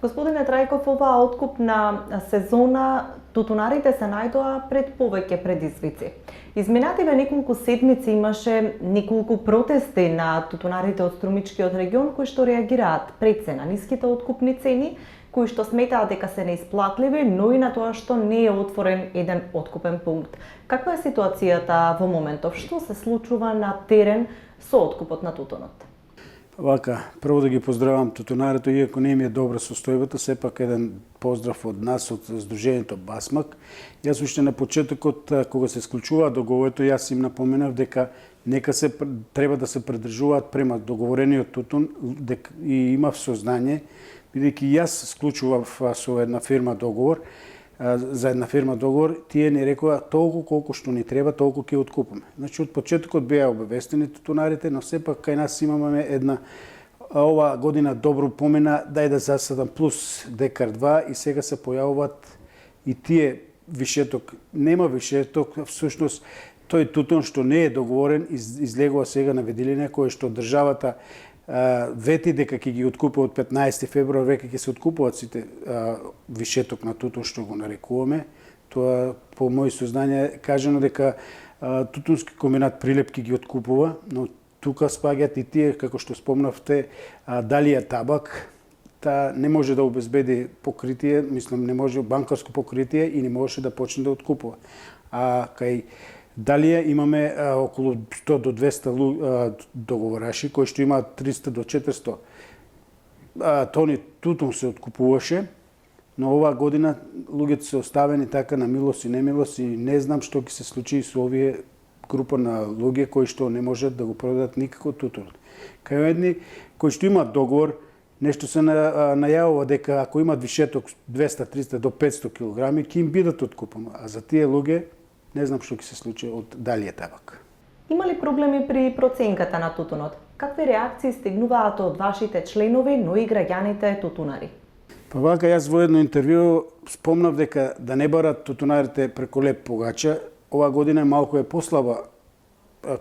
Господине Трајков, оваа откупна сезона тутунарите се најдоа пред повеќе предизвици. Изминативе неколку седмици имаше неколку протести на тутунарите од Струмичкиот регион кои што реагираат пред се на ниските откупни цени, кои што сметаат дека се неисплатливи, но и на тоа што не е отворен еден откупен пункт. Каква е ситуацијата во моментов? Што се случува на терен со откупот на тутунот? Вака, прво да ги поздравам тутунарите, иако не ми е добра состојбата, сепак еден поздрав од нас, од Сдруженијето Басмак. Јас уште на почетокот, кога се склучува договорот, јас им напоменав дека нека се треба да се придржуваат према договорениот тутун и имав сознање, бидејќи јас склучував со една фирма договор, за една фирма договор, тие ни рекоа толку колку што ни треба, толку ќе откупиме. Значи од почетокот беа обавестени тутунарите, но сепак кај нас имаме една ова година добро помена, дај да засадам плюс декар 2 и сега се појавуваат и тие вишеток. Нема вишеток, всушност тој тутун што не е договорен излегува сега на виделина кој што државата вети дека ќе ги откупува од 15 февруар, веќе ќе се откупуваат сите вишеток на тутун што го нарекуваме. Тоа по мои сознање кажано дека тутунски комбинат Прилеп ќе ги откупува, но тука спаѓаат и тие, како што спомнавте, Далија Табак, та не може да обезбеди покритие, мислам не може банкарско покритие и не можеше да почне да откупува. А кај Далија имаме околу 100 до 200 договораши кои што имаат 300 до 400 тони тутун се откупуваше, но оваа година луѓето се оставени така на милост и немилост и не знам што ќе се случи со овие група на луѓе кои што не можат да го продадат никако тутун. Кај едни кои што имаат договор, нешто се најавува дека ако имаат вишеток 200, 300 до 500 килограми, ќе им бидат откупени, а за тие луѓе не знам што ќе се случи од Далија Табак. Има ли проблеми при проценката на тутунот? Какви реакции стигнуваат од вашите членови, но и граѓаните тутунари? Па вака, јас во едно интервју спомнав дека да не барат тутунарите преку леп погача. Ова година малку е послаба,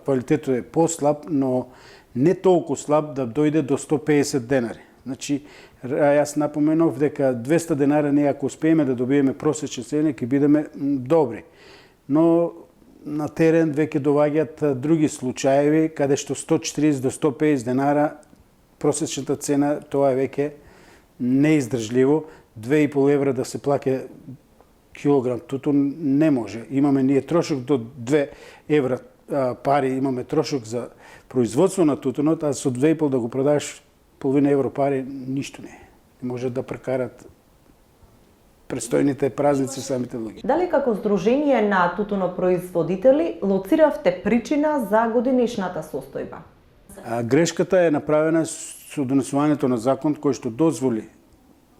квалитетот е послаб, но не толку слаб да дојде до 150 денари. Значи, јас напоменав дека 200 денари ние ако успееме да добиеме просечни цени, ќе бидеме добри. Но на терен веќе доваѓаат други случаеви, каде што 140 до 150 денара просечната цена, тоа е веќе неиздржливо. 2,5 евра да се плаќа килограм тутун не може. Имаме ние трошок до 2 евра пари, имаме трошок за производство на тутунот, а со 2,5 да го продаш половина евро пари, ништо не е. Не може да прекарат престојните празници самите луѓе. Дали како Сдружение на тутунопроизводители лоциравте причина за годинешната состојба? Грешката е направена со донесувањето на закон кој што дозволи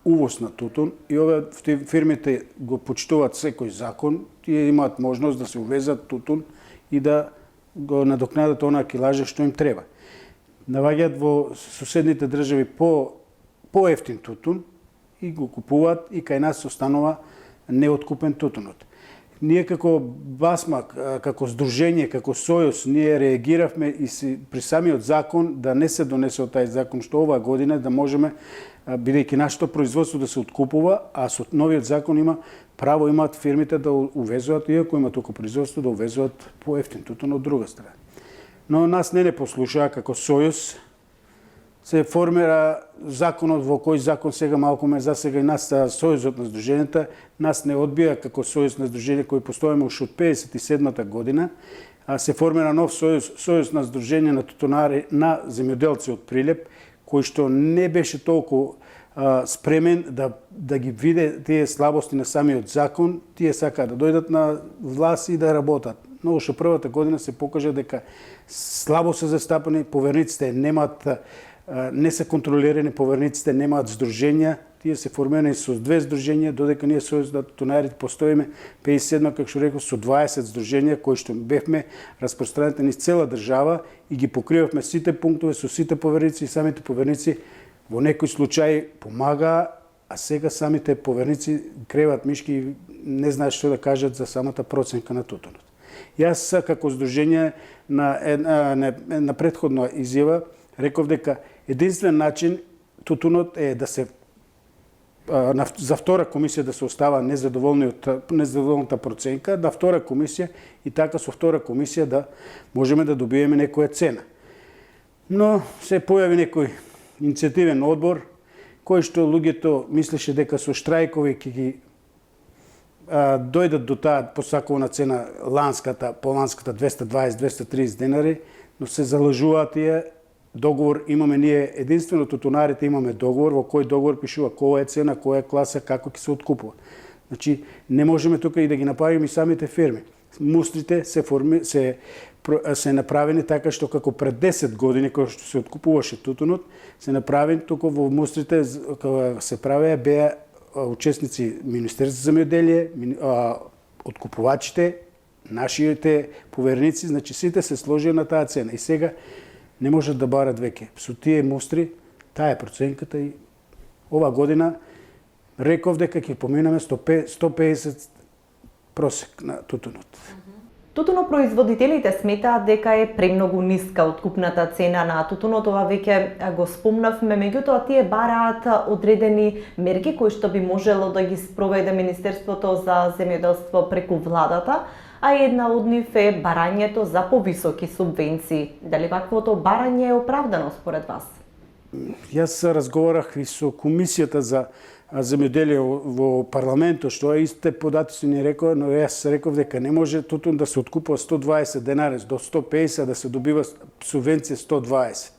увоз на тутун и овие фирмите го почитуваат секој закон, тие имаат можност да се увезат тутун и да го надокнадат онаа килажа што им треба. Наваѓаат во соседните држави по-ефтин тутун и го купуваат и кај нас останува неоткупен тутунот. Ние како Басмак, како Сдружение, како Сојуз, ние реагиравме и при самиот закон да не се донесе од тај закон што оваа година да можеме, бидејќи нашето производство да се откупува, а со новиот закон имаат фирмите да увезуваат, иако има тука производство, да увезуваат поевтин тутун од друга страна. Но нас не послушаа како Сојуз, се формира законот во кој закон сега малку ме засега и нас Сојузот на Сдруженијата, нас не одбија како Сојуз на Сдружение кој постоиме уште од 57-та година, се формира нов Сојуз на Сдружение на тутунари на земјоделци од Прилеп, кој што не беше толку спремен да ги виде тие слабости на самиот закон, тие сакаат да дојдат на власт и да работат. Но уште првата година се покажа дека слабо се застапени, поверниците не се контролирани, поверниците немаат здруженја, тие се формирани со 2 здруженја, додека ние Сојуз на тутунарите постоиме 57, како што реков, со 20 здруженја кои што бевме распространети низ цела држава и ги покривавме сите пунктове со сите поверници и самите поверници во некои случаи помагаа, а сега самите поверници креват мишки и не знаат што да кажат за самата проценка на тутунот. Јас како здружение на претходна изјава реков дека единствен начин тутунот е да се за втора комисија да се остава незадоволната проценка, да втора комисија и така со втора комисија да можеме да добиеме некоја цена. Но се појави некој иницијативен одбор кој што луѓето мислеше дека со штрајкови ќе ги дојдат до таа посакувана цена поланската 220-230 денари, но се залажуваат тие. Договор имаме ние, единствено тутунарите имаме договор, во кој договор пишува која е цена, која е класа, како ќе се откупува. Значи, не можеме тука и да ги направиме и самите фирми. Мустрите се направени така што како пред 10 години, кога што се откупуваше тутунот, се направени тука во мустрите, кога се правеа, беа учесници Министерство за земјоделие, откупувачите, нашите повереници, значи сите се сложија на таа цена. И сега не можат да барат веќе. Со тие мустри, таа е проценката и ова година реков дека ќе поминеме 150 просек на тутунот. Тутунопроизводителите сметаат дека е премногу ниска откупната цена на тутунот, ова веќе го спомнавме, меѓутоа тие бараат одредени мерки кои што би можело да ги спроведе Министерството за земјоделство преку владата, а една од нив е барањето за повисоки субвенции. Дали ваквото барање е оправдано според вас? Јас разговарах и со Комисијата за земјоделие во парламентот, што истите податоци ни рекоа, но јас реков дека не може тутун да се откупува 120 денари, до 150 да се добива субвенција 120.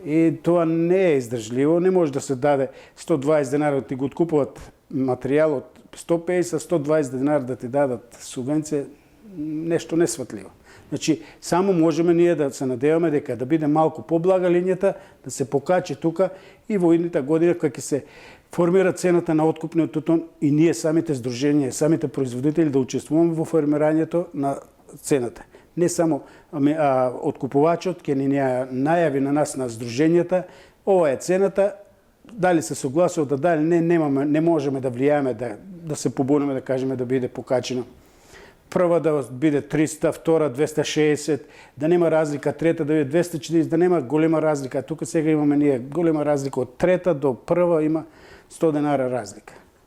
И тоа не е издржливо, не може да се даде 120 денари да ти го откупуват материјалот 150-120 денари да ти дадат субвенција, нешто несватливо. Значи, само можеме ние да се надеваме дека да биде малку поблага линијата, да се покачи тука и во идните години кога ќе се формира цената на откупниот тутун и ние самите здруженија, самите производители да учествуваме во формирањето на цената. Не само откупувачот ќе ни најави на нас на здруженијата, ова е цената, дали се согласува дали не можеме да влијаеме да се побуниме, да кажеме да биде покачено. Прва да биде 300, втора 260, да нема разлика, трета да биде 240, да нема голема разлика. Тука сега имаме ние голема разлика од трета до прва има 100 денара разлика.